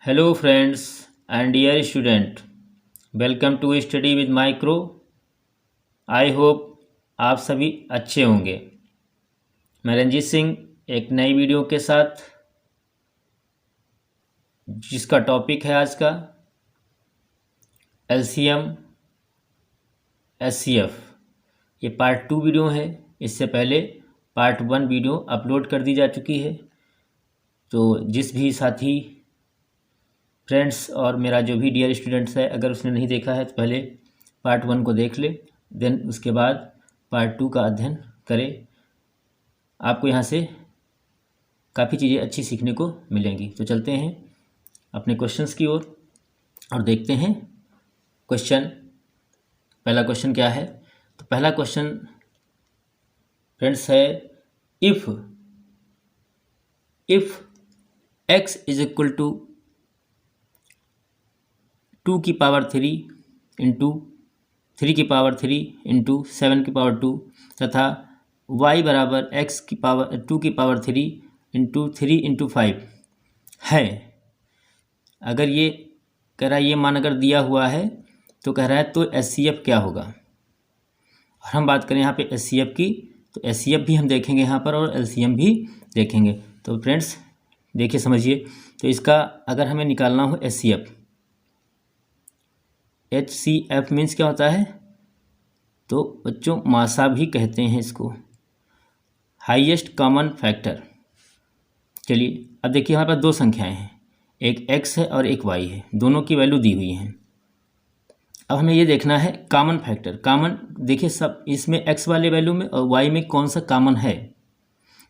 Hello friends and dear student, welcome to study with micro. I hope आप सभी अच्छे होंगे। मैं रंजीत सिंह एक नई वीडियो के साथ, जिसका टॉपिक है आज का एलसीएम एचसीएफ। ये पार्ट 2 वीडियो है। इससे पहले पार्ट 1 वीडियो अपलोड कर दी जा चुकी है। तो जिस भी साथी फ्रेंड्स और मेरा जो भी डियर स्टूडेंट्स है, अगर उसने नहीं देखा है तो पहले पार्ट 1 को देख ले, देन उसके बाद पार्ट 2 का अध्ययन करें। आपको यहाँ से काफ़ी चीज़ें अच्छी सीखने को मिलेंगी। तो चलते हैं अपने क्वेश्चंस की ओर और देखते हैं क्वेश्चन। पहला क्वेश्चन क्या है? तो पहला क्वेश्चन फ्रेंड्स है, if x is equal to 2 की पावर 3 इंटू 3 की पावर 3 इंटू 7 की पावर 2 तथा y बराबर x की पावर 2 की पावर 3 इंटू 3 इंटू 5 है। अगर ये कह रहा है, ये मान अगर दिया हुआ है तो कह रहा है तो एचसीएफ क्या होगा। और हम बात करें यहाँ पे एचसीएफ की, तो एचसीएफ भी हम देखेंगे यहाँ पर और एलसीएम भी देखेंगे। तो फ्रेंड्स देखिए, समझिए। तो इसका अगर हमें निकालना हो एचसीएफ मीन्स क्या होता है? तो बच्चों मासा भी कहते हैं इसको, हाईएस्ट कॉमन फैक्टर। चलिए अब देखिए, हमारे पास दो संख्याएं हैं, एक x है और एक y है, दोनों की वैल्यू दी हुई हैं। अब हमें ये देखना है कॉमन फैक्टर। कॉमन देखिए, सब इसमें x वाले वैल्यू में और y में कौन सा कॉमन है।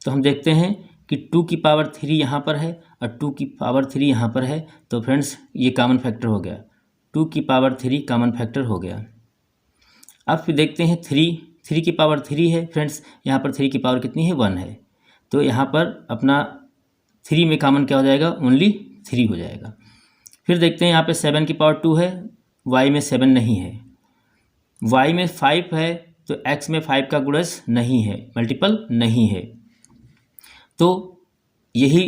तो हम देखते हैं कि 2 की पावर 3 यहाँ पर है और 2 की पावर 3 यहाँ पर है। तो फ्रेंड्स ये कॉमन फैक्टर हो गया, 2 की पावर 3 कॉमन फैक्टर हो गया। अब फिर देखते हैं 3 की पावर 3 है फ्रेंड्स, यहाँ पर 3 की पावर कितनी है? 1 है। तो यहाँ पर अपना 3 में कॉमन क्या हो जाएगा? ओनली 3 हो जाएगा। फिर देखते हैं यहाँ पे 7 की पावर 2 है, y में 7 नहीं है, y में 5 है, तो x में 5 का गुणज नहीं है, मल्टीपल नहीं है। तो यही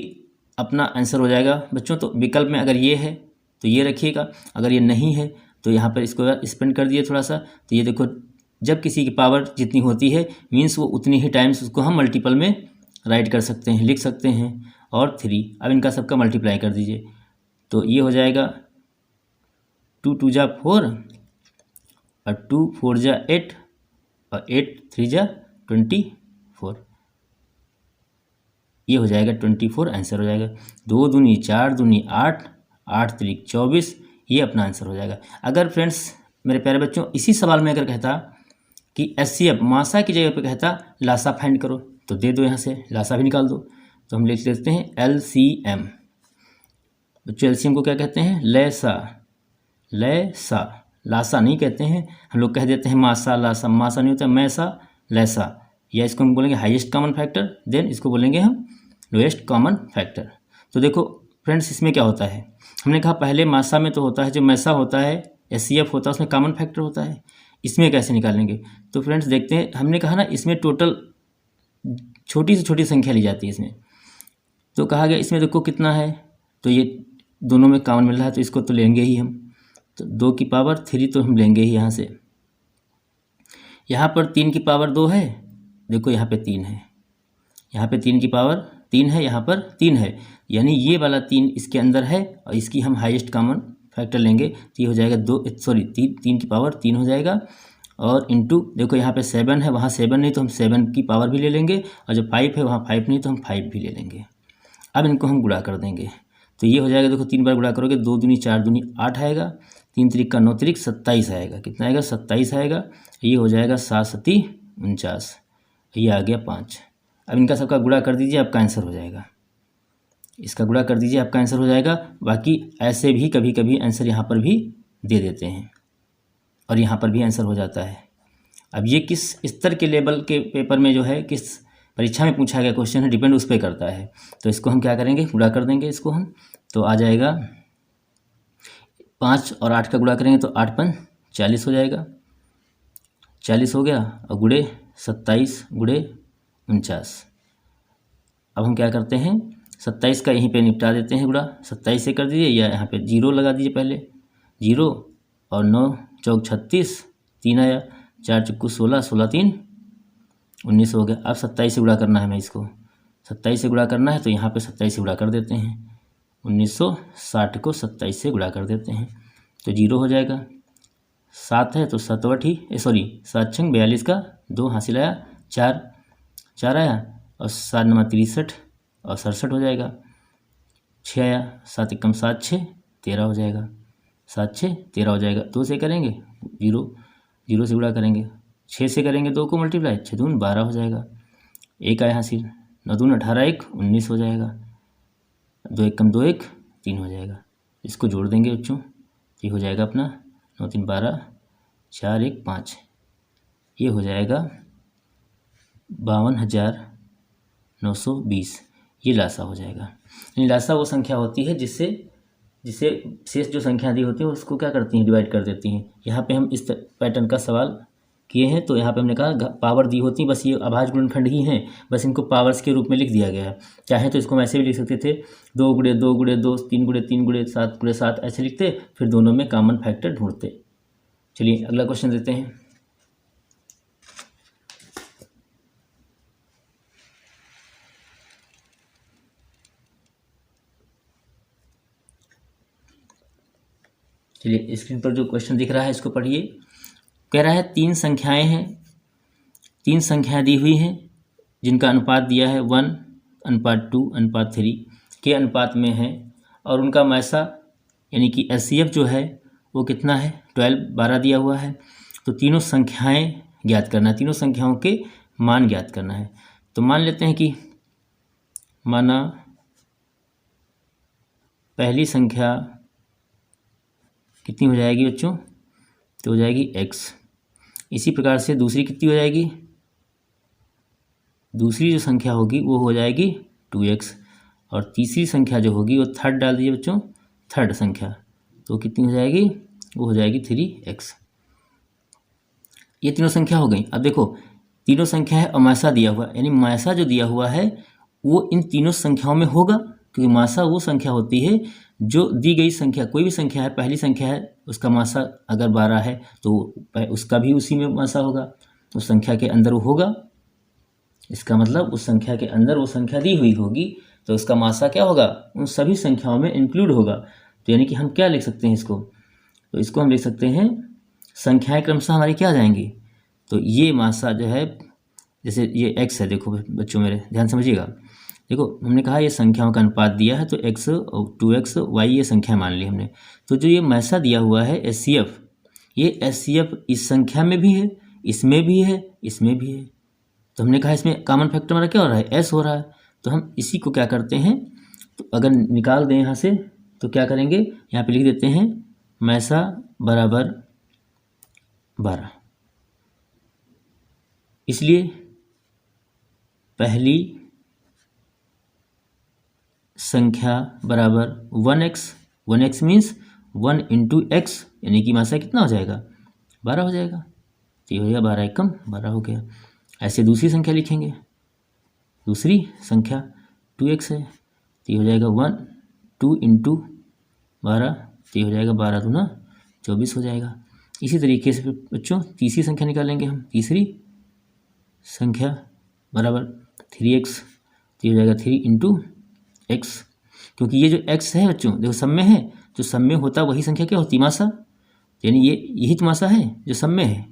अपना आंसर हो जाएगा बच्चों। तो विकल्प में अगर ये है तो ये रखिएगा, अगर ये नहीं है तो यहाँ पर इसको स्पेंड कर दिए थोड़ा सा। तो ये देखो, जब किसी की पावर जितनी होती है मीन्स वो उतनी ही टाइम्स उसको हम मल्टीपल में राइट कर सकते हैं, लिख सकते हैं। और 3, अब इनका सबका मल्टीप्लाई कर दीजिए। तो ये हो जाएगा 2 2 जा 4 और 2 4 जा 8 और 8 3 जा 24। ये हो जाएगा 24, आंसर हो जाएगा। 2 दूनी 4 दूनी 8, 8 3 24, ये अपना आंसर हो जाएगा। अगर फ्रेंड्स मेरे प्यारे बच्चों इसी सवाल में अगर कहता कि एचसीएफ मासा की जगह पे कहता लासा फाइंड करो, तो दे दो, यहाँ से लासा भी निकाल दो। तो हम लिख लेते हैं एलसीएम। बच्चों एलसीएम को क्या कहते हैं? लैसा। लासा नहीं कहते हैं, हम लोग कह देते हैं मासा लासा। मासा नहीं होता, मैसा लैसा। या इसको हम बोलेंगे हाईएस्ट कॉमन फैक्टर, देन इसको बोलेंगे हम लोएस्ट कॉमन फैक्टर। तो देखो फ्रेंड्स, इसमें क्या होता है, हमने कहा पहले मासा में तो होता है, जो मैसा होता है एचसीएफ होता है उसमें कॉमन फैक्टर होता है। इसमें कैसे निकालेंगे? तो फ्रेंड्स देखते हैं, हमने कहा ना इसमें टोटल छोटी से छोटी संख्या ली जाती है इसमें। तो कहा गया इसमें देखो कितना है, तो ये दोनों में कॉमन मिल रहा है, तो इसको तो लेंगे ही हम। तो 2 की पावर 3 तो हम लेंगे ही यहाँ से। यहाँ पर 3 की पावर 2 है, देखो यहाँ पे 3 है, यहाँ पे 3 की पावर 3 है, यहाँ पर 3 है, यानी ये वाला 3 इसके अंदर है और इसकी हम हाईएस्ट कॉमन फैक्टर लेंगे। तो ये हो जाएगा 3 की पावर 3 हो जाएगा। और इंटू देखो यहाँ पे 7 है, वहाँ 7 नहीं तो हम 7 की पावर भी ले लेंगे, और जब 5 है वहाँ 5 नहीं तो हम 5 भी ले लेंगे। अब इनको हम गुणा कर देंगे, तो ये हो जाएगा, देखो 3 बार गुणा करोगे, 2 दूनी 4 दूनी 8 आएगा, 3 3 का 9 3 27 आएगा। कितना आएगा? 27 आएगा। ये हो जाएगा 7 7 49, ये आ गया 5। अब इनका सबका गुणा कर दीजिए, आपका आंसर हो जाएगा। इसका गुणा कर दीजिए, आपका आंसर हो जाएगा। बाकी ऐसे भी कभी कभी आंसर यहाँ पर भी दे देते हैं और यहाँ पर भी आंसर हो जाता है। अब ये किस स्तर के लेवल के पेपर में जो है, किस परीक्षा में पूछा गया क्वेश्चन है, डिपेंड उस पर करता है। तो इसको हम क्या करेंगे? गुणा कर देंगे इसको हम। तो आ जाएगा 5 और 8 का गुणा करेंगे तो 8 5 40 हो जाएगा, 40 हो गया, और गुणे 27 गुणे 49। अब हम क्या करते हैं, 27 का यहीं पे निपटा देते हैं गुणा, 27 से कर दीजिए या यहाँ पे 0 लगा दीजिए पहले, 0 और 9 चौक 36, 3 आया, 4 चुक्कू 16, 16 3 19 हो गया। अब 27 से गुणा करना है, मैं इसको 27 से गुणा करना है तो यहाँ पे 27 से गुणा कर देते हैं, 1960 को 27 से गुणा कर देते हैं तो 0 हो जाएगा। 7 है तो 7 7 छंग 42 का 2 हासिल आया, 4 आया और 7 9 63 और 67 हो जाएगा। 6 आया, 7 एकम 7 6 13 हो जाएगा, 7 6 13 हो जाएगा। 2 से करेंगे 0 से गुणा करेंगे, 6 से करेंगे 2 को मल्टीप्लाई, 6 दून 12 हो जाएगा। 1 आया हासिल, 9 दून 18 1 19 हो जाएगा, 2 एकम 2 1 3 हो जाएगा। इसको जोड़ देंगे बच्चों, ये हो जाएगा अपना 9 3 12 4 1 5, ये हो जाएगा 52,920, ये लासा हो जाएगा। यानी लासा वो संख्या होती है जिससे शेष जो संख्या दी होती है उसको क्या करती हैं, डिवाइड कर देती हैं। यहाँ पे हम इस पैटर्न का सवाल किए हैं तो यहाँ पे हमने कहा पावर दी होती, बस ये अभाज्य गुणनखंड ही हैं, बस इनको पावर्स के रूप में लिख दिया गया है। चाहे तो इसको हम ऐसे भी लिख सकते थे 2 गुणे 2 गुणे 2 3 गुणे 3 गुणे 7 गुणे 7 ऐसे लिखते, फिर दोनों में कॉमन फैक्टर ढूंढते। चलिए अगला क्वेश्चन देते हैं। चलिए स्क्रीन पर जो क्वेश्चन दिख रहा है इसको पढ़िए। कह रहा है 3 संख्याएं हैं, 3 संख्याएं दी हुई हैं जिनका अनुपात दिया है 1:2:3 के अनुपात में है और उनका मैसा यानी कि एचसीएफ जो है वो कितना है 12 दिया हुआ है। तो तीनों संख्याएं ज्ञात करना है, तीनों संख्याओं के मान ज्ञात करना है। तो मान लेते हैं कि माना पहली संख्या कितनी हो जाएगी बच्चों, तो हो जाएगी x। इसी प्रकार से दूसरी कितनी हो जाएगी, दूसरी जो संख्या होगी वो हो जाएगी 2x और तीसरी संख्या जो होगी वो थर्ड डाल दीजिए बच्चों, थर्ड संख्या तो कितनी हो जाएगी, वो हो जाएगी 3x। ये तीनों संख्या हो गई। अब देखो तीनों संख्या है और मासा दिया हुआ, यानी मासा जो दिया हुआ है वो इन तीनों संख्याओं में होगा, क्योंकि मासा वो संख्या होती है जो दी गई संख्या, कोई भी संख्या है, पहली संख्या है उसका मासा अगर 12 है तो उसका भी उसी में मासा होगा, उस संख्या के अंदर वो होगा। इसका मतलब उस संख्या के अंदर वो संख्या दी हुई होगी तो उसका मासा क्या होगा, उन सभी संख्याओं में इंक्लूड होगा। तो यानी कि हम क्या लिख सकते हैं इसको, तो इसको हम लिख सकते हैं संख्याएं क्रमशः हमारी क्या आ जाएंगी। तो ये मासा जो है, जैसे ये x है, देखो बच्चों मेरे ध्यान समझिएगा, देखो हमने कहा ये संख्याओं का अनुपात दिया है तो x और 2x y ये संख्या मान ली हमने। तो जो ये मैसा दिया हुआ है HCF, ये HCF इस संख्या में भी है, इसमें भी है, इसमें भी है। तो हमने कहा इसमें कॉमन फैक्टर हमारा क्या हो रहा है, s हो रहा है। तो हम इसी को क्या करते हैं, तो अगर निकाल दें यहाँ से तो क्या करेंगे, यहाँ पे लिख देते हैं मैसा बराबर 12। इसलिए पहली संख्या बराबर 1x मीन्स 1 इंटू एक्स, यानी कि मासा कितना हो जाएगा 12 हो जाएगा। तो ये हो गया 12 एकम 12 हो गया। ऐसे दूसरी संख्या लिखेंगे, दूसरी संख्या 2x है तो ये हो जाएगा 2 इंटू 12, तो ये हो जाएगा 12 दूना 24 हो जाएगा। इसी तरीके से बच्चों तीसरी संख्या निकालेंगे हम, तीसरी संख्या बराबर 3x, तो ये हो जाएगा 3 इंटू x, क्योंकि ये जो x है बच्चों देखो सब में है, जो सब में होता वही संख्या क्या होती मासा, यानी ये यही तो मासा है जो सब में है।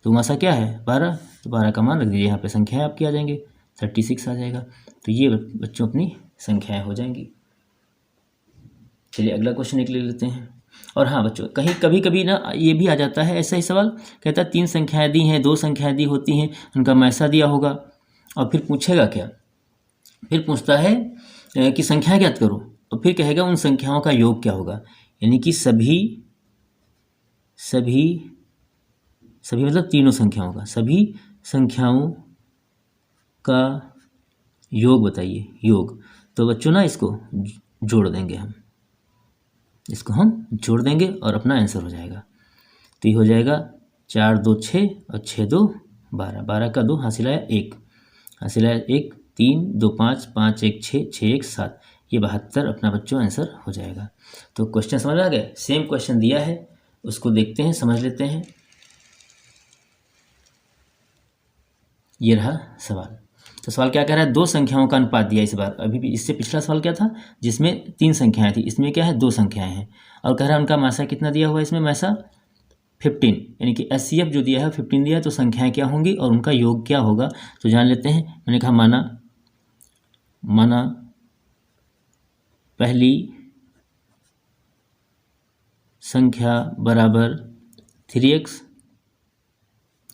तो मासा क्या है 12, तो 12 का मान रख दीजिए यहाँ पे, संख्याएं आपकी आ जाएंगे 36 आ जाएगा। तो ये बच्चों अपनी संख्याएं हो जाएंगी। चलिए अगला क्वेश्चन निकले लेते हैं। और हाँ बच्चों कहीं कभी कभी ना ये भी आ जाता है ऐसा ही सवाल, कहता है 3 संख्याएं दी हैं, 2 संख्याएं दी होती हैं, उनका मैसा दिया होगा और फिर पूछेगा क्या, फिर पूछता है कि संख्या ज्ञात करो और फिर कहेगा उन संख्याओं का योग क्या होगा। यानी कि सभी मतलब तीनों संख्याओं का, सभी संख्याओं का योग बताइए, योग। तो बच्चों ना इसको जोड़ देंगे हम, इसको हम जोड़ देंगे और अपना आंसर हो जाएगा। तो ये हो जाएगा 4 2 6 और 6 2 12, 12 का 2 हासिल आया 1, हासिल आया 1, 3 2 5 5 1 6 6 1 7, ये 72 अपना बच्चों आंसर हो जाएगा। तो क्वेश्चन समझ आ गया। सेम क्वेश्चन दिया है, उसको देखते हैं, समझ लेते हैं। ये रहा सवाल। तो सवाल क्या कह रहा है, दो संख्याओं का अनुपात दिया इस बार। अभी भी इससे पिछला सवाल क्या था जिसमें 3 संख्याएं थी, इसमें क्या है 2 संख्याएं हैं। और कह रहा है उनका मासा कितना दिया हुआ है, इसमें मासा 15, यानी कि HCF जो दिया है 15 दिया है, तो संख्याएं क्या होंगी और उनका योग क्या होगा, तो जान लेते हैं। मैंने कहा माना पहली संख्या बराबर 3x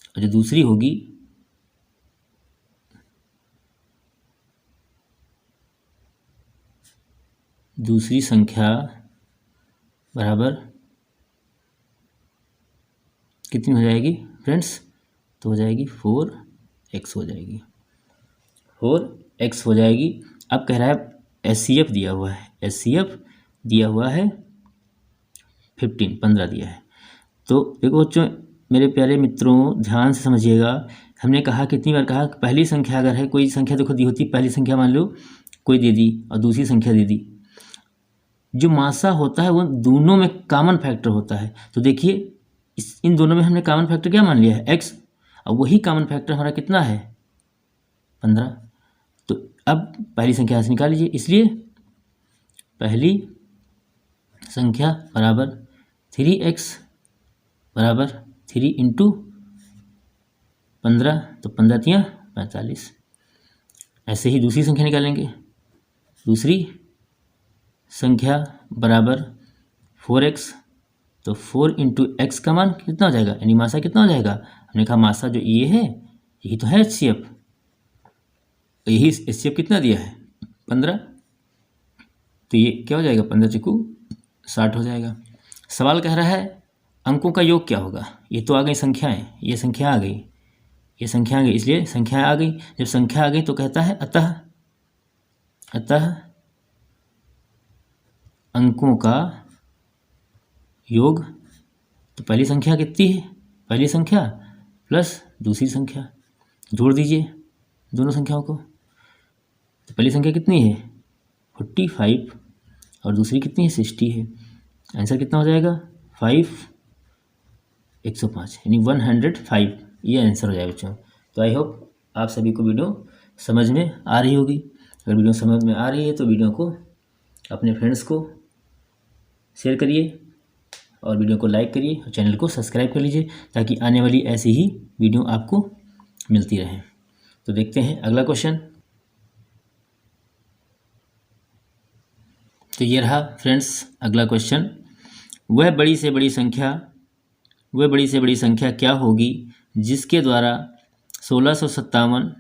और जो दूसरी होगी दूसरी संख्या बराबर कितनी हो जाएगी फ्रेंड्स, तो हो जाएगी 4x हो जाएगी, 4x हो जाएगी। अब कह रहा है HCF दिया हुआ है, HCF दिया हुआ है 15 दिया है। तो देखो बच्चों मेरे प्यारे मित्रों ध्यान से समझिएगा, हमने कहा कितनी बार कहा, पहली संख्या अगर है, कोई संख्या देखो दी होती, पहली संख्या मान लो कोई दे दी और दूसरी संख्या दे दी, जो मासा होता है वो दोनों में कॉमन फैक्टर होता है। तो देखिए इन दोनों में हमने कॉमन फैक्टर क्या मान लिया है, x, और वही कॉमन फैक्टर हमारा कितना है 15। तो अब पहली संख्या से निकाल लीजिए, इसलिए पहली संख्या बराबर 3x बराबर 3 इंटू 15, तो 15 तियाँ 45। ऐसे ही दूसरी संख्या निकालेंगे, दूसरी संख्या बराबर 4x, तो 4 इंटू एक्स का मान कितना हो जाएगा, यानी मासा कितना हो जाएगा, हमने कहा मासा जो ये है यही तो है HCF, यही HCF कितना दिया है 15, तो ये क्या हो जाएगा 15 चुकू 60 हो जाएगा। सवाल कह रहा है अंकों का योग क्या होगा, ये तो आ गई संख्याएं, ये संख्या आ गई, ये संख्या आ गई, इसलिए संख्या आ गई। जब संख्या आ गई तो कहता है अतः अंकों का योग, तो पहली संख्या कितनी है, पहली संख्या प्लस दूसरी संख्या, जोड़ दीजिए दोनों संख्याओं को। तो पहली संख्या कितनी है 45 और दूसरी कितनी है 60 है। आंसर कितना हो जाएगा 5 105, यानी 105, ये आंसर हो जाएगा बच्चों। तो आई होप आप सभी को वीडियो समझ में आ रही होगी। अगर वीडियो समझ में आ रही है तो वीडियो को अपने फ्रेंड्स को शेयर करिए और वीडियो को लाइक करिए और चैनल को सब्सक्राइब कर लीजिए ताकि आने वाली ऐसी ही वीडियो आपको मिलती रहे। तो देखते हैं अगला क्वेश्चन। तो ये रहा फ्रेंड्स अगला क्वेश्चन, वह बड़ी से बड़ी संख्या क्या होगी जिसके द्वारा 1657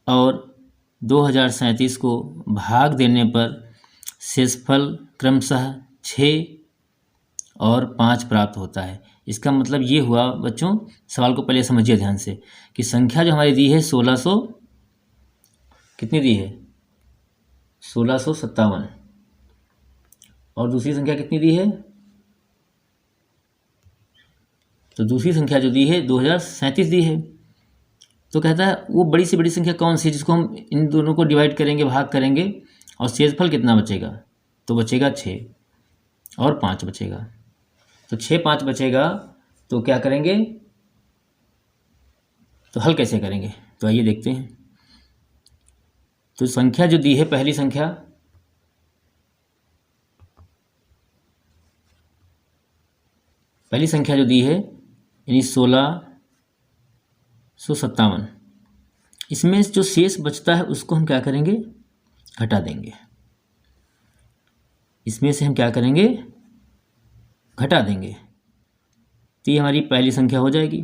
और 2037 को भाग देने पर शेषफल क्रमशः 6 और 5 प्राप्त होता है। इसका मतलब ये हुआ बच्चों, सवाल को पहले समझिए ध्यान से, कि संख्या जो हमारी दी है 1600 कितनी दी है 1657 और दूसरी संख्या कितनी दी है, तो दूसरी संख्या जो दी है 2037 दी है। तो कहता है वो बड़ी से बड़ी संख्या कौन सी है जिसको हम इन दोनों को डिवाइड करेंगे, भाग करेंगे और शेषफल कितना बचेगा, तो बचेगा 6 और 5 बचेगा। तो 6 5 बचेगा तो क्या करेंगे, तो हल कैसे करेंगे, तो आइए देखते हैं। तो संख्या जो दी है पहली संख्या जो दी है यानी 1657, इसमें जो शेष बचता है उसको हम क्या करेंगे घटा देंगे, इसमें से हम क्या करेंगे घटा देंगे, तो ये हमारी पहली संख्या हो जाएगी।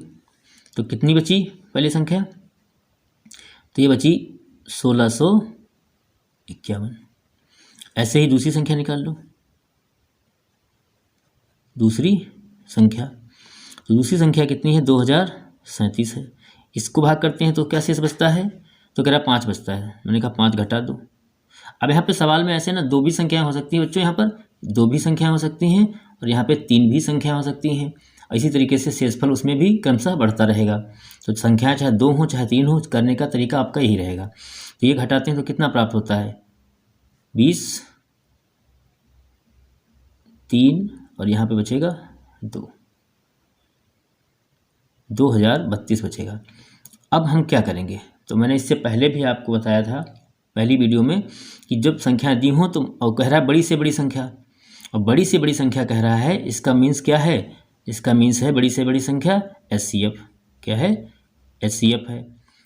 तो कितनी बची पहली संख्या, तो ये बची 1651। ऐसे ही दूसरी संख्या निकाल लो, दूसरी संख्या, तो दूसरी संख्या कितनी है 2037 है। इसको भाग करते हैं तो क्या शेष बचता है, तो कह रहा 5 बचता है। मैंने कहा 5 घटा दो। अब यहाँ पे सवाल में ऐसे ना 2 भी संख्याएं हो सकती हैं बच्चों, यहाँ पर 2 भी संख्याएं हो सकती हैं और यहाँ पे 3 भी संख्याएं हो सकती हैं। इसी तरीके से शेषफल उसमें भी क्रमशः बढ़ता रहेगा। तो संख्याएं चाहे 2 हो चाहे 3 हो, करने का तरीका आपका यही रहेगा। तो ये घटाते हैं तो कितना प्राप्त होता है, 20, 3 और यहाँ पे बचेगा 2, 2032 बचेगा। अब हम क्या करेंगे, तो मैंने इससे पहले भी आपको बताया था पहली वीडियो में कि जब संख्या दी हो तो और कह रहा है बड़ी से बड़ी संख्या, और बड़ी से बड़ी संख्या कह रहा है, इसका मीन्स क्या है, इसका मीन्स है बड़ी से बड़ी संख्या HCF। क्या है, HCF है।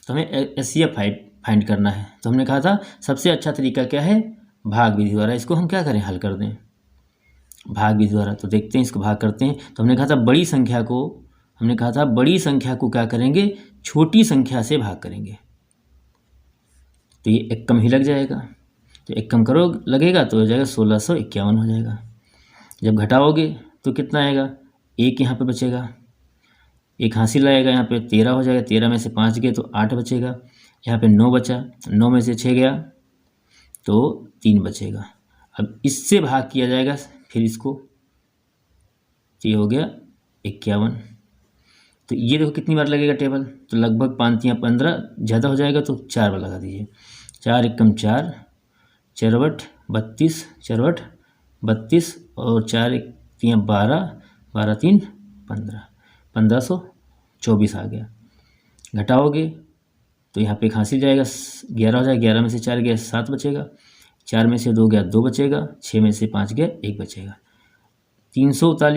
तो हमें HCF फाइंड करना है। तो हमने कहा था सबसे अच्छा तरीका क्या है, भाग विधि द्वारा इसको हम क्या करें, हल कर दें भाग विधि द्वारा। तो देखते हैं इसको भाग करते हैं। तो हमने कहा था बड़ी संख्या को क्या करेंगे, छोटी संख्या से भाग करेंगे। तो ये एक कम ही लग जाएगा, तो एक कम करो लगेगा तो हो जाएगा 1651 हो जाएगा। जब घटाओगे तो कितना आएगा, एक यहाँ पे बचेगा, एक हासिल आएगा, यहाँ पे 13 हो जाएगा, 13 में से 5 गए तो 8 बचेगा, यहाँ पे 9 बचा, 9 में से 6 गया तो 3 बचेगा। अब इससे भाग किया जाएगा फिर इसको, तो ये हो गया 51। तो ये देखो कितनी बार लगेगा टेबल, तो लगभग 5 या 15, ज़्यादा हो जाएगा तो 4 बार लगा दीजिए। 4 एकम 4, 4 बट 32, 4 बट 32 और 4 एक 12, 12 3 15, 1524 आ गया। घटाओगे तो यहाँ पे हासिल जाएगा 11 हो जाएगा, 11 में से 4 गया 7 बचेगा, 4 में से 2 गया 2 बचेगा, 6 में से 5 गया 1 बचेगा। 300 उतार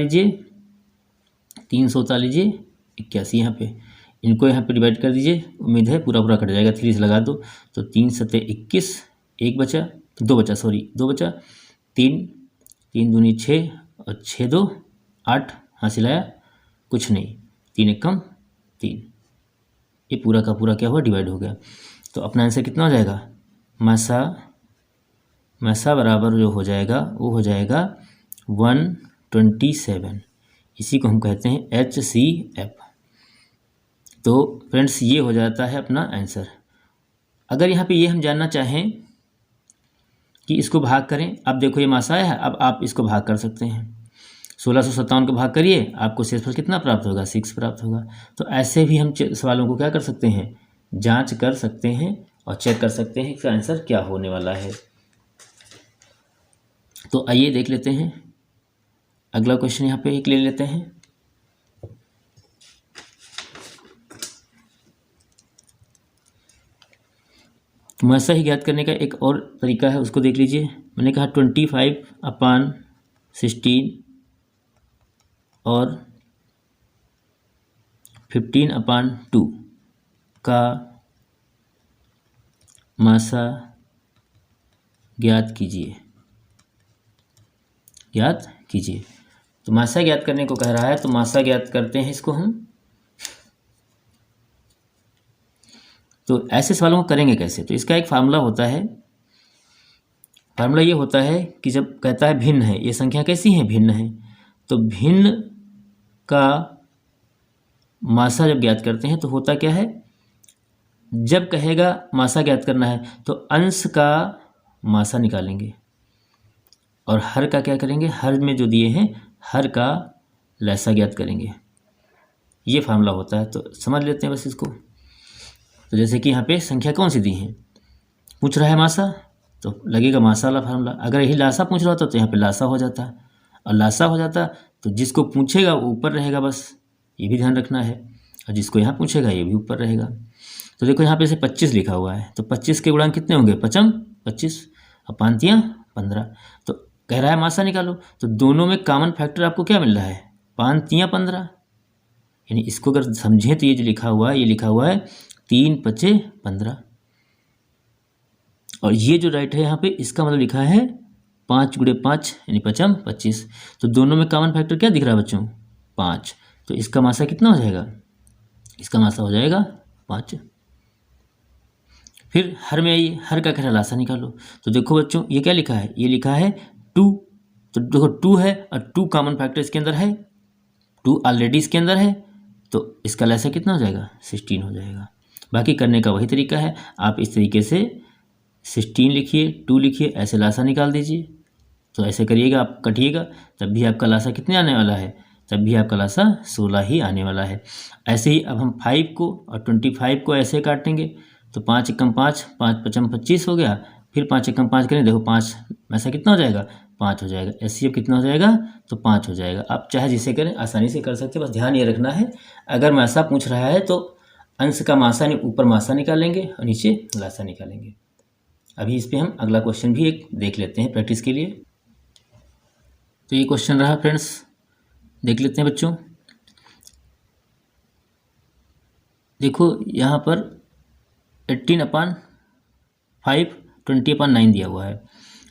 लीजिए, 81 यहाँ पे, इनको यहाँ पे डिवाइड कर दीजिए, उम्मीद है पूरा पूरा कट जाएगा, 3 से लगा दो तो 3 सत्ते 21, 1 बचा, 2 बचा, 3 3 दूनी 6 और 6 2 8, हासिल आया कुछ नहीं, 3 एकम 3, ये पूरा का पूरा क्या हुआ, डिवाइड हो गया। तो अपना आंसर कितना हो जाएगा, मासा बराबर जो हो जाएगा वो हो जाएगा 127। इसी को हम कहते हैं HCF। तो फ्रेंड्स ये हो जाता है अपना आंसर। अगर यहाँ पे ये हम जानना चाहें कि इसको भाग करें, अब देखो ये मासा है, अब आप इसको भाग कर सकते हैं, 1657 को भाग करिए, आपको शेषफल कितना प्राप्त होगा, 6 प्राप्त होगा। तो ऐसे भी हम सवालों को क्या कर सकते हैं, जांच कर सकते हैं और चेक कर सकते हैं इसका आंसर क्या होने वाला है। तो आइए देख लेते हैं अगला क्वेश्चन, यहाँ पे एक ले लेते हैं। मासा ही ज्ञात करने का एक और तरीका है, उसको देख लीजिए। मैंने कहा 25/16 और 15/2 का मासा ज्ञात कीजिए। तो मासा ज्ञात करने को कह रहा है, तो मासा ज्ञात करते हैं इसको हम। तो ऐसे सवालों को करेंगे कैसे, तो इसका एक फार्मूला होता है। फार्मूला ये होता है कि जब कहता है भिन्न है, ये संख्या कैसी है, भिन्न है, तो भिन्न का मासा जब ज्ञात करते हैं तो होता क्या है, जब कहेगा मासा ज्ञात करना है तो अंश का मासा निकालेंगे और हर का क्या करेंगे, हर में जो दिए हैं हर का लसा ज्ञात करेंगे। ये फार्मूला होता है, तो समझ लेते हैं बस इसको। तो जैसे कि यहाँ पे संख्या कौन सी दी है, पूछ रहा है मासा, तो लगेगा मासा वाला फार्मूला। अगर यही लासा पूछ रहा होता तो यहाँ पे लासा हो जाता, और लासा हो जाता तो जिसको पूछेगा वो ऊपर रहेगा, बस ये भी ध्यान रखना है, और जिसको यहाँ पूछेगा ये भी ऊपर रहेगा। तो देखो यहाँ पे से 25 लिखा हुआ है, तो 25 के गुणांक कितने होंगे, 5 25 और 5 15। तो कह रहा है मासा निकालो, तो दोनों में कॉमन फैक्टर आपको क्या मिल रहा है, 5 15। यानी इसको अगर समझें तो ये जो लिखा हुआ है, ये लिखा हुआ है 3 5 15, और ये जो राइट है यहाँ पे इसका मतलब लिखा है 5 × 5 यानी 5 25। तो दोनों में कॉमन फैक्टर क्या दिख रहा है बच्चों, 5। तो इसका मासा कितना हो जाएगा, इसका मासा हो जाएगा 5। फिर हर में आइए, हर का कह रहा लासा निकालो। तो देखो बच्चों ये क्या लिखा है, ये लिखा है 2। तो देखो 2 है और 2 कॉमन फैक्टर इसके अंदर है, 2 ऑलरेडी इसके अंदर है, तो इसका लासा कितना हो जाएगा, 16 हो जाएगा। बाकी करने का वही तरीका है, आप इस तरीके से 16 लिखिए, 2 लिखिए, ऐसे लासा निकाल दीजिए। तो ऐसे करिएगा, आप कटिएगा, तब भी आपका लासा कितने आने वाला है, तब भी आपका लासा 16 ही आने वाला है। ऐसे ही अब हम 5 को और 25 को ऐसे काटेंगे तो 5 एकम 5, 5 पचम 25 हो गया, फिर 5 एकम 5 करें, देखो 5 ऐसा कितना हो जाएगा, 5 हो जाएगा। एचसीएफ कितना हो जाएगा, तो 5 हो जाएगा। आप चाहे जिसे करें आसानी से कर सकते हैं, बस ध्यान ये रखना है अगर मासा पूछ रहा है तो अंश का मासा ऊपर मासा निकालेंगे और नीचे लासा निकालेंगे। अभी इस पर हम अगला क्वेश्चन भी एक देख लेते हैं प्रैक्टिस के लिए। तो ये क्वेश्चन रहा फ्रेंड्स, देख लेते हैं बच्चों। देखो यहाँ पर 18/5 20/9 दिया हुआ है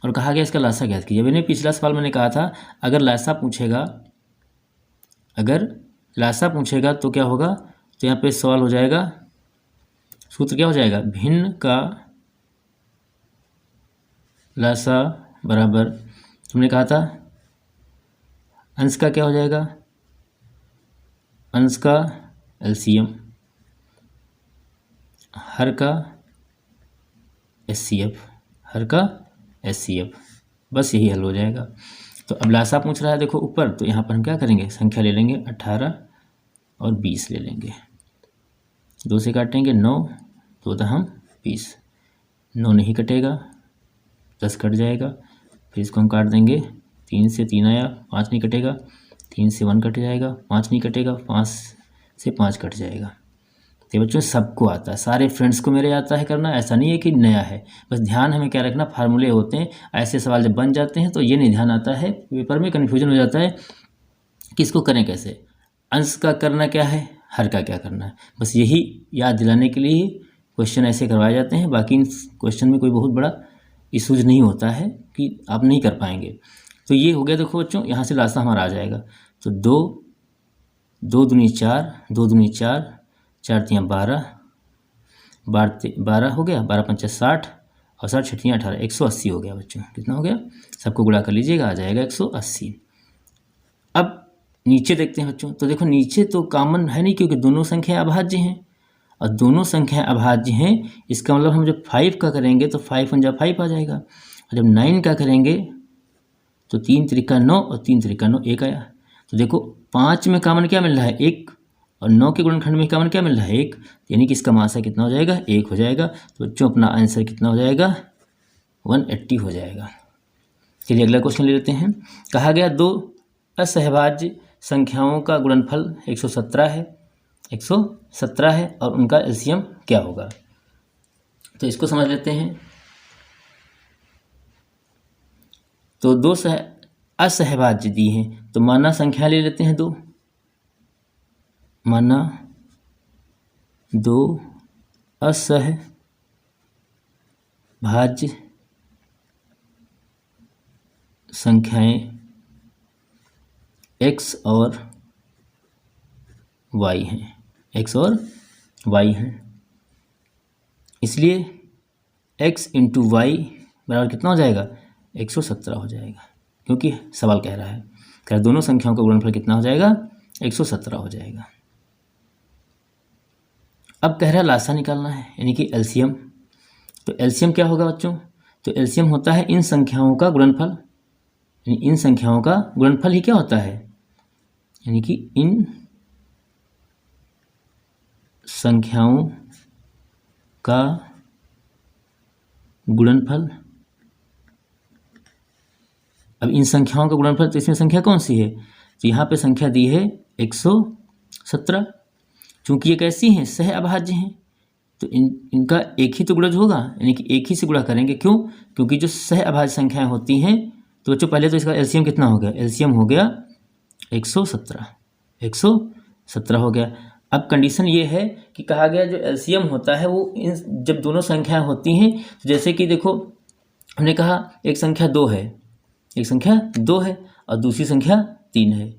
और कहा गया इसका लासा ज्ञात कीजिए। मैंने पिछला सवाल मैंने कहा था अगर लासा पूछेगा तो क्या होगा, तो यहाँ पे सवाल हो जाएगा, सूत्र क्या हो जाएगा, भिन्न का लासा बराबर, तुमने कहा था अंश का क्या हो जाएगा, अंश का एलसीएम, हर का एचसीएफ, हर का एचसीएफ, बस यही हल हो जाएगा। तो अब लासा पूछ रहा है देखो ऊपर, तो यहाँ पर हम क्या करेंगे, संख्या ले लेंगे 18 और 20 ले लेंगे, 2 से काटेंगे 9, 2 दहम 20, 9 नहीं कटेगा, 10 कट जाएगा, फिर इसको हम काट देंगे, 3 से 3 आया, 5 नहीं कटेगा, 3 से 1 कट जाएगा, 5 नहीं कटेगा, 5 से 5 कट जाएगा। तो बच्चों सबको आता है, सारे फ्रेंड्स को मेरे आता है करना, ऐसा नहीं है कि नया है, बस ध्यान हमें क्या रखना, फार्मूले होते हैं, ऐसे सवाल जब बन जाते हैं तो ये नहीं ध्यान आता है, पेपर में कन्फ्यूजन हो जाता है कि इसको करें कैसे, अंश का करना क्या है, हर का क्या करना है, बस यही याद दिलाने के लिए ही क्वेश्चन ऐसे करवाए जाते हैं। बाकी इन क्वेश्चन में कोई बहुत बड़ा इशूज नहीं होता है कि आप नहीं कर पाएंगे। तो ये हो गया देखो बच्चों, यहाँ से लासा हमारा आ जाएगा, तो 2 दूनी 4, 2 दूनी 4, 4 तियाँ 12, 12 हो गया, 12 पंचा 60 और 60 छठियाँ 18, 180 हो गया बच्चों। कितना हो गया, सबको गुणा कर लीजिएगा, आ जाएगा 180। अब नीचे देखते हैं बच्चों, तो देखो नीचे तो कॉमन है नहीं क्योंकि दोनों संख्याएं अभाज्य हैं, और दोनों संख्याएं अभाज्य हैं, इसका मतलब हम जब 5 का करेंगे तो 5 पंजा 5 आ जाएगा, और जब 9 का करेंगे तो 3 त्रिका 9 और 3 त्रिका 9, 1 आया। तो देखो 5 में कॉमन क्या मिल रहा है, 1, और 9 के गुणनखंड में कॉमन क्या मिल रहा है, 1, यानी कि इसका मासा कितना हो जाएगा, 1 हो जाएगा। तो बच्चों अपना आंसर कितना हो जाएगा, 180 हो जाएगा। चलिए अगला क्वेश्चन ले लेते हैं। कहा गया 2 असहभाज्य संख्याओं का गुणनफल 117 है, 117 है और उनका एलसीएम क्या होगा। तो इसको समझ लेते हैं। तो 2 असहभाज्य दी हैं, तो माना संख्या ले लेते हैं 2, माना 2 असहभाज्य संख्याएं x और y हैं, x और y हैं, इसलिए x इंटू वाई बराबर कितना हो जाएगा, 117 हो जाएगा, क्योंकि सवाल कह रहा है दोनों संख्याओं का गुणनफल कितना हो जाएगा, 117 हो जाएगा। अब कह रहा है लासा निकालना है, यानी कि एलसीएम। तो एलसीएम क्या होगा बच्चों, तो एलसीएम होता है इन संख्याओं का गुणनफल, यानी इन संख्याओं का गुणनफल ही क्या होता है, यानी कि इन संख्याओं का गुणनफल। अब इन संख्याओं का गुणनफल, तो इसमें संख्या कौन सी है, तो यहाँ पे संख्या दी है 117, चूंकि ये कैसी हैं, सह अभाज्य हैं, तो इनका एक ही तो गुणज होगा, यानी कि एक ही से गुणा करेंगे। क्यों, क्योंकि जो सह अभाज्य संख्याएं होती हैं, तो बच्चों पहले तो इसका एलसीएम कितना हो गया, एलसीएम हो गया 117 हो गया। अब कंडीशन ये है कि कहा गया जो एलसीएम होता है वो जब दोनों संख्याएं होती हैं, तो जैसे कि देखो हमने कहा एक संख्या 2 है, एक संख्या 2 है और दूसरी संख्या 3 है,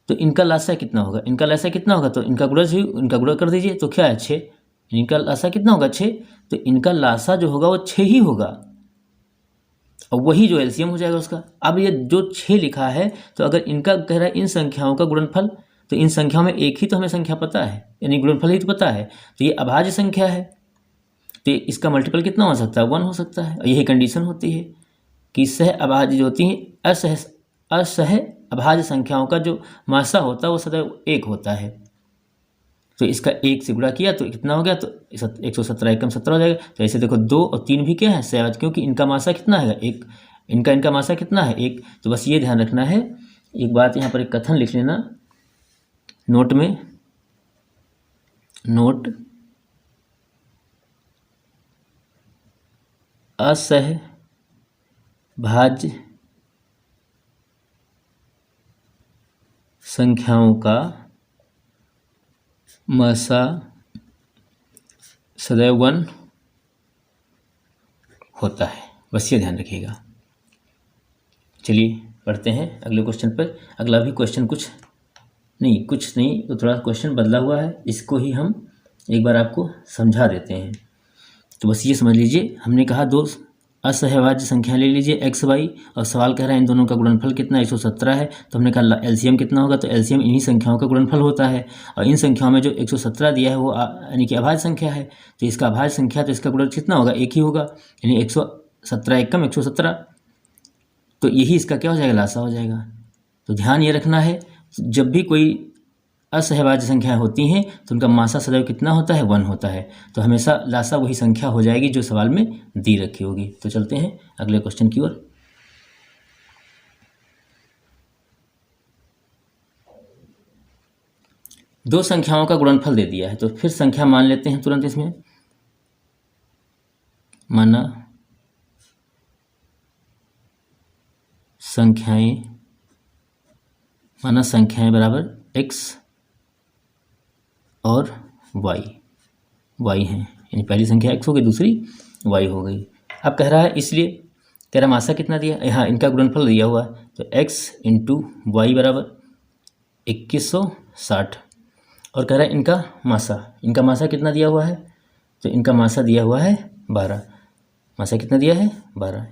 तो इनका लासा कितना होगा, इनका लासा कितना होगा, तो इनका गुणा कर दीजिए, तो क्या है 6, इनका लासा कितना होगा 6, तो इनका लासा जो होगा वो 6 ही होगा, और वही जो एलसीएम हो जाएगा उसका। अब ये जो 6 लिखा है, तो अगर इनका कह रहा है इन संख्याओं का गुणनफल, तो इन संख्याओं में एक ही तो हमें संख्या पता है, यानी गुणनफल ही तो पता है, तो ये अभाज्य संख्या है, तो इसका मल्टीपल कितना हो सकता है, 1 हो सकता है। और यही कंडीशन होती है कि सह अभाज्य जो होती हैं असह अभाज्य संख्याओं का जो मासा होता है वो सदैव 1 होता है। तो इसका 1 से गुणा किया तो कितना हो गया, तो 117 एकम 17 हो जाएगा। तो ऐसे देखो 2 और 3 भी क्या है, सहज, क्योंकि इनका मासा कितना है 1, इनका मासा कितना है 1। तो बस ये ध्यान रखना है। एक बात यहाँ पर एक कथन लिख लेना नोट में, नोट असहभाज्य संख्याओं का मासा सदैव 1 होता है, बस ये ध्यान रखिएगा। चलिए पढ़ते हैं अगले क्वेश्चन पर। अगला भी क्वेश्चन कुछ नहीं तो थोड़ा क्वेश्चन बदला हुआ है, इसको ही हम एक बार आपको समझा देते हैं। तो बस ये समझ लीजिए, हमने कहा 2 असहभाज्य संख्या ले लीजिए x y, और सवाल कह रहा है इन दोनों का गुणनफल कितना 117 है। तो हमने कहा एलसीएम कितना होगा, तो एलसीएम इन्हीं संख्याओं का गुणनफल होता है। और इन संख्याओं में जो 117 दिया है वो यानी कि अभाज्य संख्या है, तो इसका अभाज्य संख्या, तो इसका गुणन कितना होगा 1 ही होगा, यानी 117 एकम 117। तो यही इसका क्या हो जाएगा, लासा हो जाएगा। तो ध्यान ये रखना है, जब भी कोई असहभाज्य संख्याएं होती हैं तो उनका मासा सदैव कितना होता है 1 होता है। तो हमेशा लासा वही संख्या हो जाएगी जो सवाल में दी रखी होगी। तो चलते हैं अगले क्वेश्चन की ओर। दो संख्याओं का गुणनफल दे दिया है, तो फिर संख्या मान लेते हैं तुरंत इसमें। माना संख्याएं बराबर x और y हैं, यानी पहली संख्या x हो गई, दूसरी y हो गई। अब कह रहा है, इसलिए कह रहा मासा कितना दिया, यहाँ इनका गुणनफल दिया हुआ है, तो x इंटू वाई बराबर 2160। और कह रहा है इनका मासा कितना दिया हुआ है, तो इनका मासा दिया हुआ है 12। मासा कितना दिया है 12,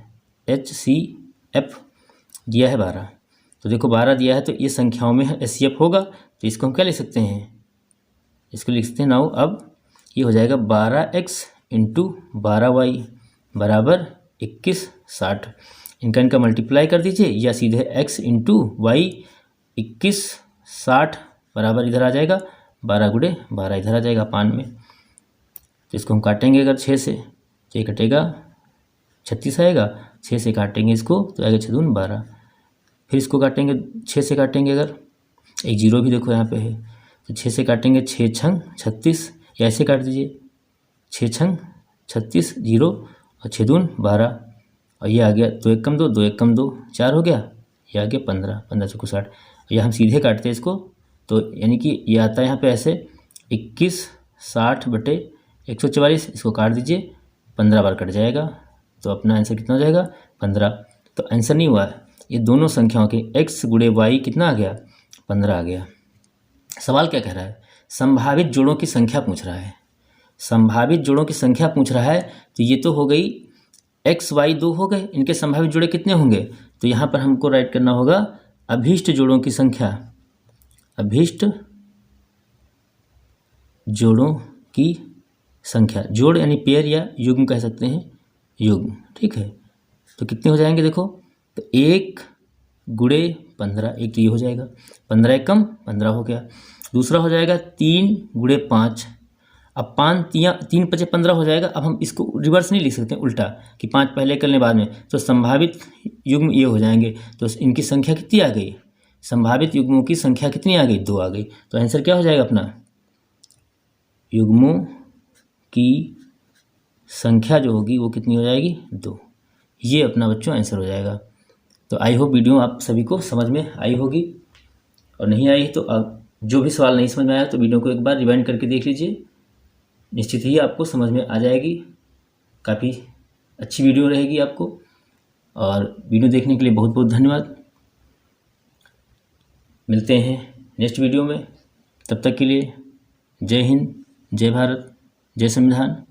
HCF दिया है 12। तो देखो 12 दिया है, तो ये संख्याओं में HCF होगा, तो इसको हम क्या लिख सकते हैं, इसको लिख सकते हैं नाउ। अब ये हो जाएगा 12x इंटू 12y बराबर 2160। इनका मल्टीप्लाई कर दीजिए, या सीधे x इंटू वाई 2160 बराबर इधर आ जाएगा 12 गुणे 12 इधर आ जाएगा पान में। तो इसको हम काटेंगे अगर 6 से, तो ये कटेगा 36 आएगा, 6 से काटेंगे इसको तो आएगा 6 दून 12। फिर इसको काटेंगे 6 से काटेंगे, अगर एक जीरो भी देखो यहाँ पे है, तो 6 से काटेंगे 6 छंग 36, या ऐसे काट दीजिए 6 छंग 36 जीरो और 6 दून 12, और ये आ गया 2 एकम 2 2 एकम 2 4 हो गया, ये आ गया 15 15 चौको 60। या हम सीधे काटते हैं इसको, तो यानी कि ये आता है यहाँ पे ऐसे 2160 बटे 144, इसको काट दीजिए 15 बार कट जाएगा, तो अपना आंसर कितना हो जाएगा 15। तो आंसर नहीं हुआ, ये दोनों संख्याओं के x गुणे y कितना आ गया 15 आ गया। सवाल क्या कह रहा है, संभावित जोड़ों की संख्या पूछ रहा है। संभावित जोड़ों की संख्या पूछ रहा है, तो ये तो हो गई x y 2 हो गए, इनके संभावित जोड़े कितने होंगे, तो यहाँ पर हमको राइट करना होगा अभीष्ट जोड़ों की संख्या। अभीष्ट जोड़ों की संख्या, जोड़ यानी पेयर या युग्म कह सकते हैं, युग्म, ठीक है। तो कितने हो जाएंगे देखो, तो 1 गुणे 15, एक तो ये हो जाएगा 15 एकम 15 हो गया। दूसरा हो जाएगा 3 गुणे 5, अब 3 पचे 15 हो जाएगा। अब हम इसको रिवर्स नहीं लिख सकते उल्टा कि 5 पहले कर लें बाद में, तो संभावित युग्म ये हो जाएंगे। तो इनकी संख्या कितनी आ गई, संभावित युग्मों की संख्या कितनी आ गई 2 आ गई। तो आंसर क्या हो जाएगा अपना, युग्मों की संख्या जो होगी वो कितनी हो जाएगी 2। ये अपना बच्चों आंसर हो जाएगा। तो आई होप वीडियो आप सभी को समझ में आई होगी, और नहीं आई तो जो भी सवाल नहीं समझ में आया तो वीडियो को एक बार रिवाइंड करके देख लीजिए, निश्चित ही आपको समझ में आ जाएगी। काफ़ी अच्छी वीडियो रहेगी आपको, और वीडियो देखने के लिए बहुत बहुत धन्यवाद। मिलते हैं नेक्स्ट वीडियो में, तब तक के लिए जय हिंद, जय भारत, जय संविधान।